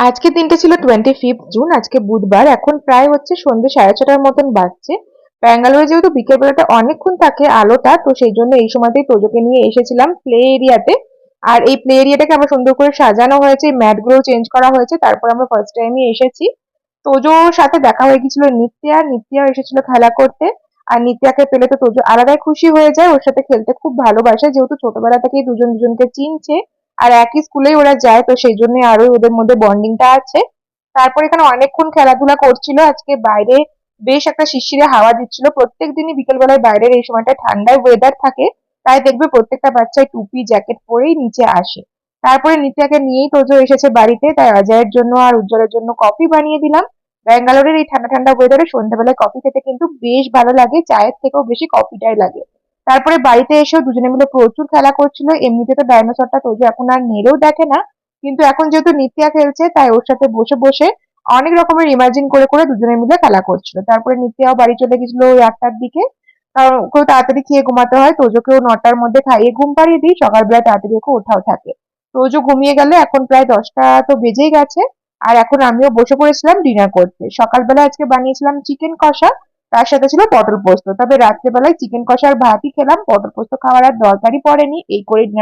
আজকের দিনটা ছিল 25 জুন। আজকে বুধবার। এখন প্রায় হচ্ছে সন্ধ্যে 6:30টার মতন বাজছে। ব্যাঙ্গালোরে যেহেতু বিকেল বেলাটা অনেকক্ষণ থাকে আলোটা, তো সেই জন্য এই সময়তেই তোজোকে নিয়ে এসেছিলাম প্লে এরিয়াতে। আর এই প্লে এরিয়াটাকে আমার সুন্দর করে সাজানো হয়েছে, ম্যাট গুলো চেঞ্জ করা হয়েছে। তারপর আমরা ফার্স্ট টাইমই এসেছি। তোজোর সাথে দেখা হয়ে গেছিল নিত্যাও এসেছিল খেলা করতে। আর নিত্যাকে পেলে তো তোজো আলাদাই খুশি হয়ে যায়, ওর সাথে খেলতে খুব ভালোবাসে, যেহেতু ছোটবেলা থেকেই দুজন দুজনকে চিনছে। আর একই স্কুলেই ওরা যায়, তো সেই জন্য আরো ওদের মধ্যে বন্ডিংটা আছে। তারপর এখানে অনেকক্ষণ খেলাধুলা করছিল। আজকে বাইরে বেশ একটা শিরশিরে হাওয়া দিচ্ছিল। প্রত্যেক দিনই বিকেল বেলায় বাইরের এই সময়টা ঠান্ডায় ওয়েদার থাকে, তাই দেখবে প্রত্যেকটা বাচ্চাই টুপি জ্যাকেট পরেই নিচে আসে। তারপরে নিত্যাকে নিয়েই তোজো এসেছে বাড়িতে, তাই অজয়ের জন্য আর উজ্জ্বলের জন্য কফি বানিয়ে দিলাম। ব্যাঙ্গালোরের এই ঠান্ডা ঠান্ডা ওয়েদারে সন্ধ্যাবেলায় কফি খেতে কিন্তু বেশ ভালো লাগে, চায়ের থেকেও বেশি কফিটাই লাগে। তারপরে বাড়িতে এসেও দুজনে মিলে প্রচুর খেলা করছিল। এমনিতে তো ডাইনোসরটা তোজো এখন আর নেড়েও দেখে না, কিন্তু এখন যেহেতু নিত্যা খেলছে তাই ওর সাথে বসে বসে অনেক রকমের ইমাজিন করে করে দুজনে মিলে খেলা করছিল। তারপরে নিত্যাও বাড়ি চলে গেছিল ওই 8টার দিকে, কারণ ওকেও তাড়াতাড়ি খেয়ে ঘুমাতে হয়। তোজোকেও 9টার মধ্যে খাইয়ে ঘুম পাড়িয়ে দিই, সকালবেলা তাড়াতাড়ি ওকে ওঠাও থাকে। তোজো ঘুমিয়ে গেলে এখন প্রায় 10টা তো বেজেই গেছে। আর এখন আমিও বসে পড়েছিলাম ডিনার করতে। সকালবেলা আজকে বানিয়েছিলাম চিকেন কষা, তার সাথে ছিল পটল পোস্ত। তবে রাত্রেবেলায় চিকেন কষা আর ভাতই খেলাম, পটল পোস্ত খাওয়ার আর দরকারই পড়েনি। এই করে